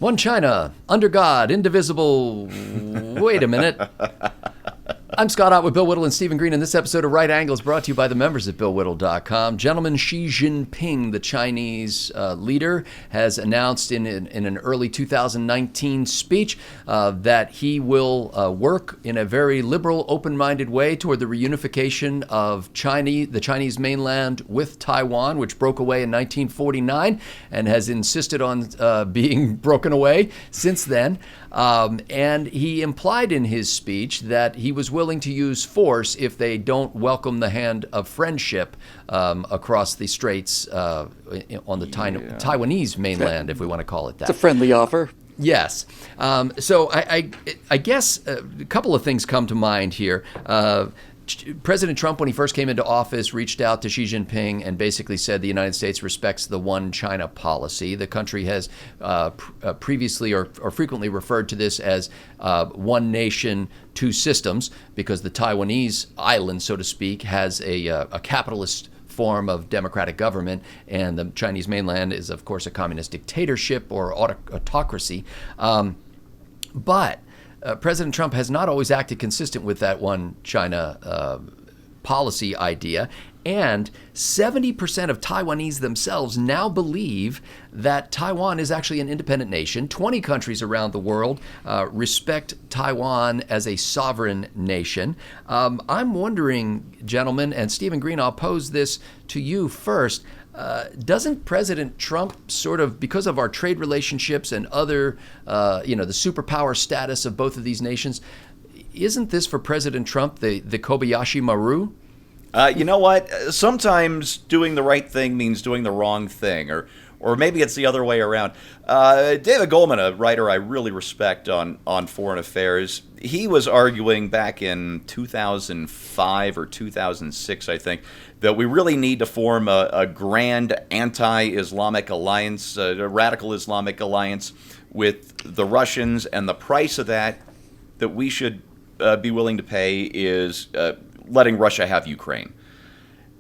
One China, under God, indivisible. Wait a minute. I'm Scott Ott with Bill Whittle and Stephen Green, and this episode of Right Angle is brought to you by the members at BillWhittle.com. Gentleman, Xi Jinping, the Chinese leader, has announced in an early 2019 speech that he will work in a very liberal, open-minded way toward the reunification of the Chinese mainland with Taiwan, which broke away in 1949 and has insisted on being broken away since then. And he implied in his speech that he was willing to use force if they don't welcome the hand of friendship across the straits on the Taiwanese mainland, if we want to call it that. It's a friendly offer. Yes. So I guess a couple of things come to mind here. President Trump, when he first came into office, reached out to Xi Jinping and basically said the United States respects the one China policy. The country has previously or frequently referred to this as one nation, two systems, because the Taiwanese island, so to speak, has a capitalist form of democratic government, and the Chinese mainland is, of course, a communist dictatorship or autocracy. But President Trump has not always acted consistent with that one China policy idea, and 70% of Taiwanese themselves now believe that Taiwan is actually an independent nation. 20 countries around the world respect Taiwan as a sovereign nation. I'm wondering, gentlemen, and Stephen Green, I'll pose this to you first. Doesn't President Trump sort of, because of our trade relationships and other, the superpower status of both of these nations, isn't this for President Trump the Kobayashi Maru? You know what? Sometimes doing the right thing means doing the wrong thing, or maybe it's the other way around. David Goldman, a writer I really respect on foreign affairs, he was arguing back in 2005 or 2006, I think, that we really need to form a grand anti-Islamic alliance, a radical Islamic alliance with the Russians, and the price of that we should be willing to pay is letting Russia have Ukraine.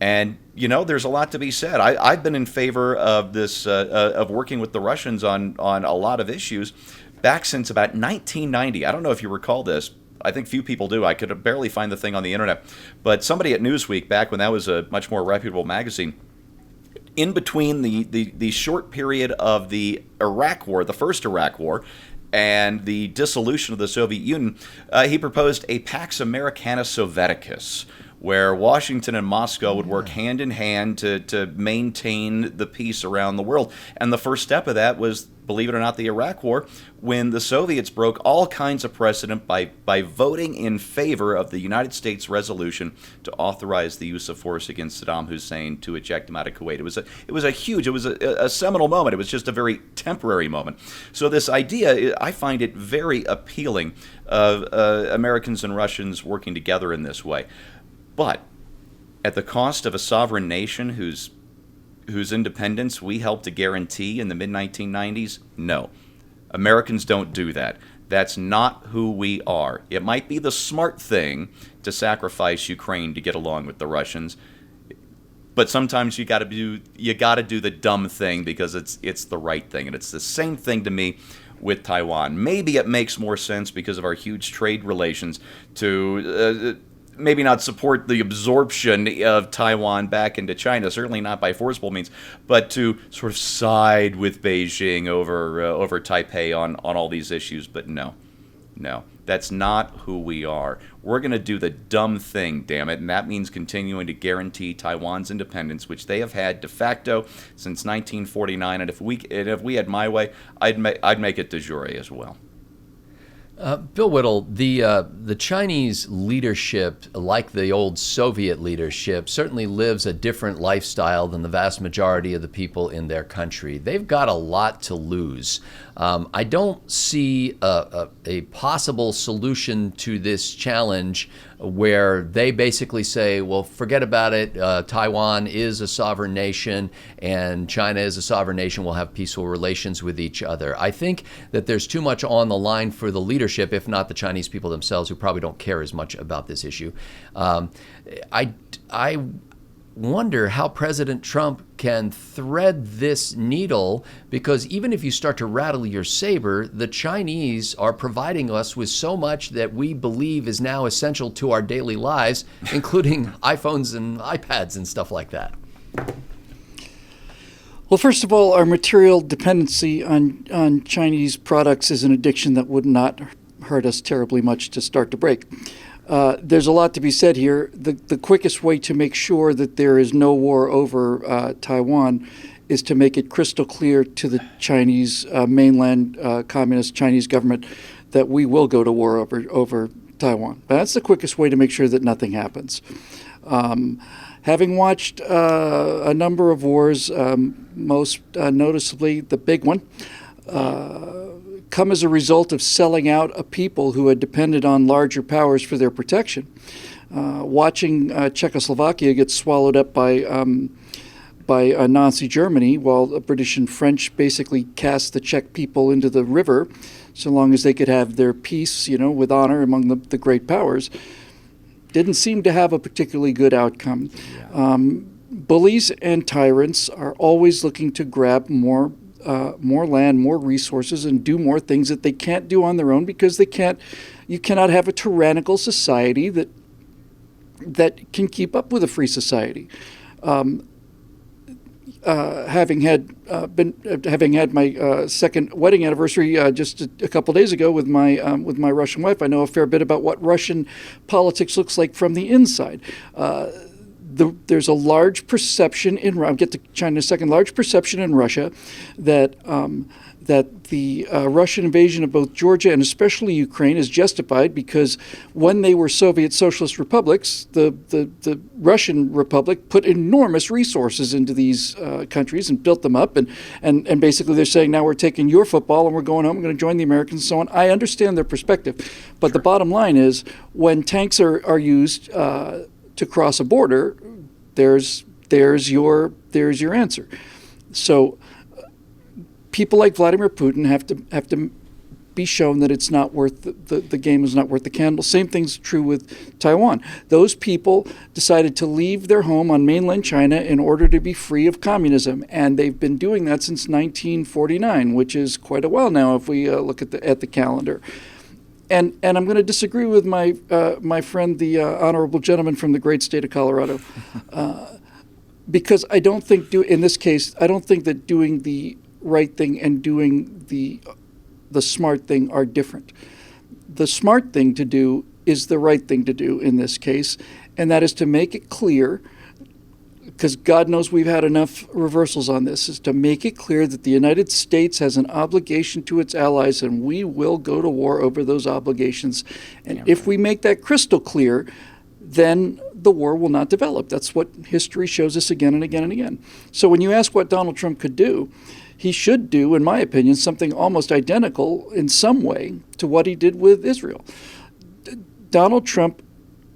And, there's a lot to be said. I've been in favor of this, of working with the Russians on a lot of issues back since about 1990. I don't know if you recall this. I think few people do. I could barely find the thing on the internet. But somebody at Newsweek, back when that was a much more reputable magazine, in between the short period of the Iraq War, the first Iraq War, and the dissolution of the Soviet Union, he proposed a Pax Americana Sovieticus, where Washington and Moscow would work hand in hand to maintain the peace around the world. And the first step of that was, believe it or not, the Iraq War, when the Soviets broke all kinds of precedent by voting in favor of the United States resolution to authorize the use of force against Saddam Hussein to eject him out of Kuwait. It was a seminal moment. It was just a very temporary moment. So this idea, I find it very appealing of Americans and Russians working together in this way. But at the cost of a sovereign nation whose independence we helped to guarantee in the mid-1990s? No. Americans don't do that. That's not who we are. It might be the smart thing to sacrifice Ukraine to get along with the Russians, but sometimes you got to do the dumb thing because it's the right thing, and it's the same thing to me with Taiwan. Maybe it makes more sense because of our huge trade relations to maybe not support the absorption of Taiwan back into China, certainly not by forcible means, but to sort of side with Beijing over Taipei on all these issues. But no, that's not who we are. We're going to do the dumb thing, damn it, and that means continuing to guarantee Taiwan's independence, which they have had de facto since 1949. And if we had my way, I'd make it de jure as well. Bill Whittle, the Chinese leadership, like the old Soviet leadership, certainly lives a different lifestyle than the vast majority of the people in their country. They've got a lot to lose. I don't see a possible solution to this challenge where they basically say, well, forget about it. Taiwan is a sovereign nation and China is a sovereign nation. We'll have peaceful relations with each other. I think that there's too much on the line for the leadership, if not the Chinese people themselves, who probably don't care as much about this issue. wonder how President Trump can thread this needle, because even if you start to rattle your saber, the Chinese are providing us with so much that we believe is now essential to our daily lives, including iPhones and iPads and stuff like that. Well, first of all, our material dependency on Chinese products is an addiction that would not hurt us terribly much to start to break. There's a lot to be said here. The quickest way to make sure that there is no war over Taiwan is to make it crystal clear to the Chinese mainland communist Chinese government that we will go to war over Taiwan. That's the quickest way to make sure that nothing happens. Having watched a number of wars, most noticeably the big one, come as a result of selling out a people who had depended on larger powers for their protection. Watching Czechoslovakia get swallowed up by Nazi Germany, while the British and French basically cast the Czech people into the river, so long as they could have their peace, with honor among the great powers, didn't seem to have a particularly good outcome. Yeah. Bullies and tyrants are always looking to grab more land, more resources, and do more things that they can't do on their own, because you cannot have a tyrannical society that can keep up with a free society. Having had my second wedding anniversary just a couple days ago with my Russian wife, I know a fair bit about what Russian politics looks like from the inside. There's a large perception I'll get to China in a second. Large perception in Russia that the Russian invasion of both Georgia and especially Ukraine is justified because when they were Soviet socialist republics, the Russian Republic put enormous resources into these countries and built them up. And basically they're saying, now we're taking your football and we're going home, we're going to join the Americans and so on. I understand their perspective. But the bottom line is, when tanks are used to cross a border, there's your answer. So people like Vladimir Putin have to be shown that it's not worth the game is not worth the candle. Same thing's true with Taiwan. Those people decided to leave their home on mainland China in order to be free of communism, and they've been doing that since 1949, which is quite a while now if we look at the calendar. And I'm going to disagree with my friend, the honorable gentleman from the great state of Colorado, because I don't think in this case I don't think that doing the right thing and doing the smart thing are different. The smart thing to do is the right thing to do in this case, and that is to make it clear, because God knows we've had enough reversals on this, is to make it clear that the United States has an obligation to its allies, and we will go to war over those obligations. And if we make that crystal clear, then the war will not develop. That's what history shows us again and again and again. So when you ask what Donald Trump could do, he should do, in my opinion, something almost identical in some way to what he did with Israel. Donald Trump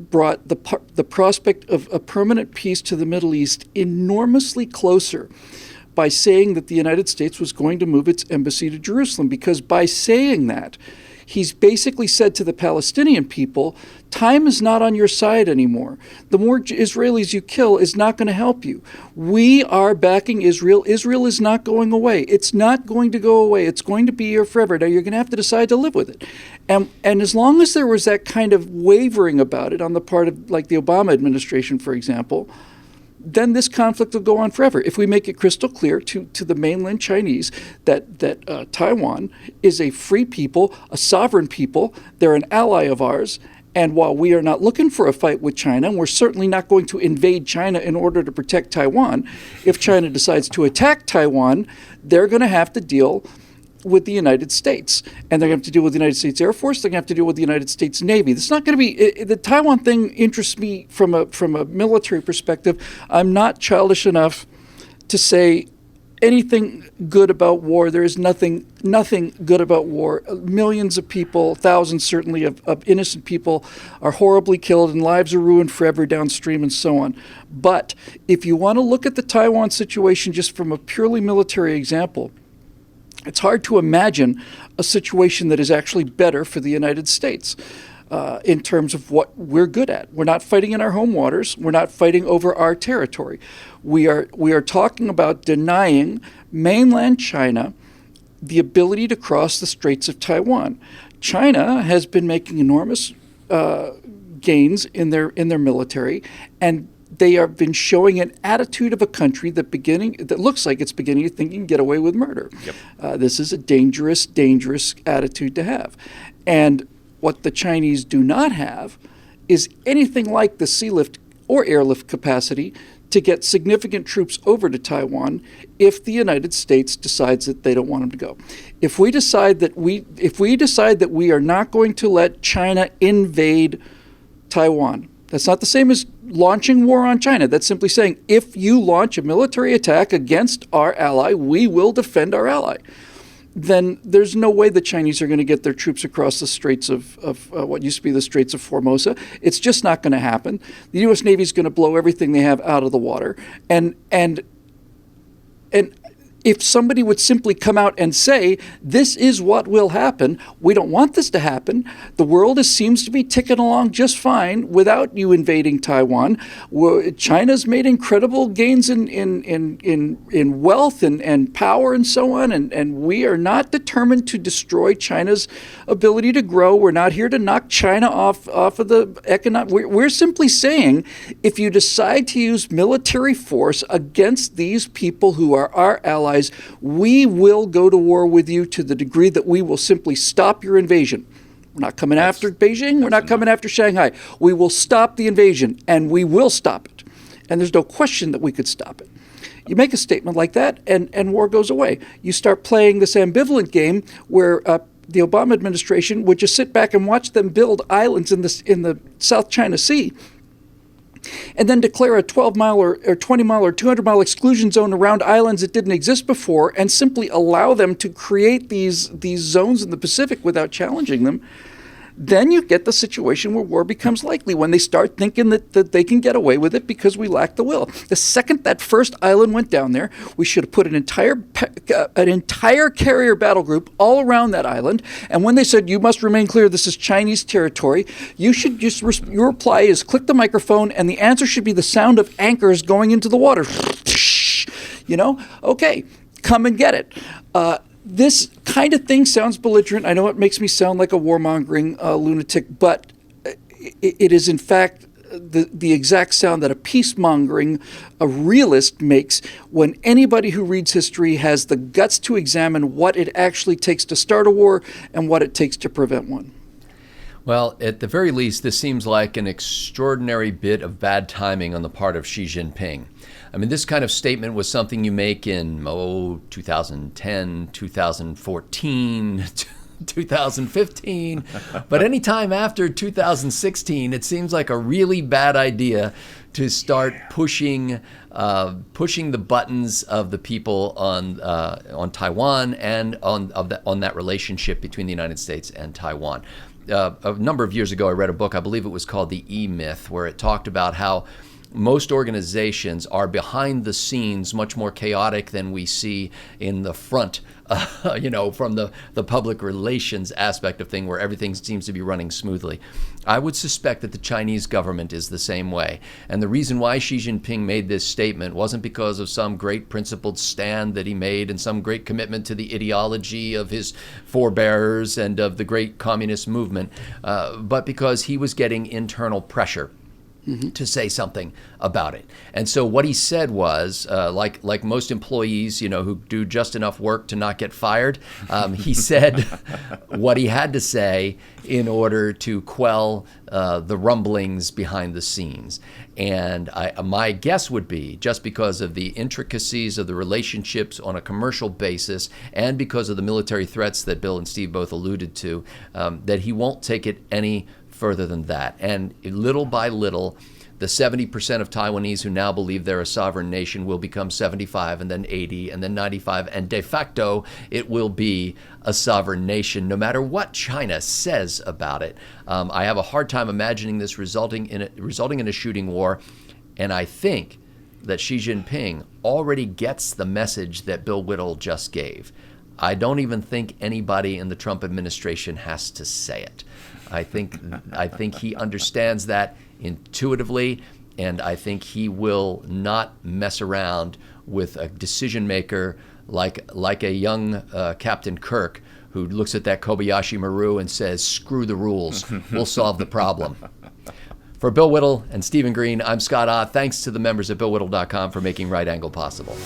brought the prospect of a permanent peace to the Middle East enormously closer by saying that the United States was going to move its embassy to Jerusalem, because by saying that, he's basically said to the Palestinian people, time is not on your side anymore. The more Israelis you kill is not going to help you. We are backing Israel. Israel is not going away. It's not going to go away. It's going to be here forever. Now you're going to have to decide to live with it. And as long as there was that kind of wavering about it on the part of, like, the Obama administration, for example, then this conflict will go on forever. If we make it crystal clear to the mainland Chinese that Taiwan is a free people, a sovereign people, they're an ally of ours, and while we are not looking for a fight with China, and we're certainly not going to invade China in order to protect Taiwan, if China decides to attack Taiwan, they're going to have to deal with the United States. And they're going to have to deal with the United States Air Force. They're going to have to deal with the United States Navy. It's not going to be the Taiwan thing interests me from a military perspective. I'm not childish enough to say anything good about war. There is nothing good about war. Millions of people, thousands certainly of innocent people are horribly killed and lives are ruined forever downstream and so on. But if you want to look at the Taiwan situation just from a purely military example, it's hard to imagine a situation that is actually better for the United States. in terms of what we're good at. We're not fighting in our home waters. We're not fighting over our territory. We are talking about denying mainland China the ability to cross the Straits of Taiwan. China has been making enormous gains in their military, and they have been showing an attitude of a country that looks like it's beginning to think you can get away with murder. Yep. This is a dangerous, dangerous attitude to have. And what the Chinese do not have is anything like the sea lift or airlift capacity to get significant troops over to Taiwan if the United States decides that they don't want them to go. If we decide that we are not going to let China invade Taiwan, that's not the same as launching war on China. That's simply saying, if you launch a military attack against our ally, we will defend our ally. Then there's no way the Chinese are going to get their troops across the Straits of what used to be the Straits of Formosa. It's just not going to happen. The U.S. Navy is going to blow everything they have out of the water. And if somebody would simply come out and say, this is what will happen, we don't want this to happen. The world seems to be ticking along just fine without you invading Taiwan. China's made incredible gains in wealth and power and so on, and we are not determined to destroy China's ability to grow. We're not here to knock China off of the economic. We're simply saying, if you decide to use military force against these people who are our allies, we will go to war with you to the degree that we will simply stop your invasion. We're not coming after Beijing. We're not coming after Shanghai. We will stop the invasion, and we will stop it. And there's no question that we could stop it. You make a statement like that, and war goes away. You start playing this ambivalent game where the Obama administration would just sit back and watch them build islands in the South China Sea, and then declare a 12-mile or 20-mile or 200-mile exclusion zone around islands that didn't exist before, and simply allow them to create these zones in the Pacific without challenging them, then you get the situation where war becomes likely, when they start thinking that they can get away with it because we lack the will. The second that first island went down there, we should have put an entire carrier battle group all around that island, and when they said, you must remain clear, this is Chinese territory, you should just, your reply is click the microphone, and the answer should be the sound of anchors going into the water. Okay, come and get it. This kind of thing sounds belligerent. I know it makes me sound like a warmongering lunatic, but it is in fact the exact sound that a peacemongering, a realist makes when anybody who reads history has the guts to examine what it actually takes to start a war and what it takes to prevent one. Well, at the very least, this seems like an extraordinary bit of bad timing on the part of Xi Jinping. I mean, this kind of statement was something you make in 2010, 2014, 2015, but any time after 2016, it seems like a really bad idea to start pushing the buttons of the people on Taiwan and on that relationship between the United States and Taiwan. A number of years ago, I read a book, I believe it was called The E-Myth, where it talked about how most organizations are behind the scenes much more chaotic than we see in the front, from the public relations aspect of thing where everything seems to be running smoothly. I would suspect that the Chinese government is the same way. And the reason why Xi Jinping made this statement wasn't because of some great principled stand that he made and some great commitment to the ideology of his forebears and of the great communist movement, but because he was getting internal pressure to say something about it. And so what he said was, like most employees, who do just enough work to not get fired, he said what he had to say in order to quell the rumblings behind the scenes. And my guess would be, just because of the intricacies of the relationships on a commercial basis and because of the military threats that Bill and Steve both alluded to, that he won't take it any further than that. And little by little, the 70% of Taiwanese who now believe they're a sovereign nation will become 75 and then 80 and then 95. And de facto, it will be a sovereign nation, no matter what China says about it. I have a hard time imagining this resulting in a shooting war. And I think that Xi Jinping already gets the message that Bill Whittle just gave. I don't even think anybody in the Trump administration has to say it. I think he understands that intuitively, and I think he will not mess around with a decision maker like a young Captain Kirk who looks at that Kobayashi Maru and says, "Screw the rules. We'll solve the problem." For Bill Whittle and Stephen Green, I'm Scott Ott. Thanks to the members at BillWhittle.com for making Right Angle possible.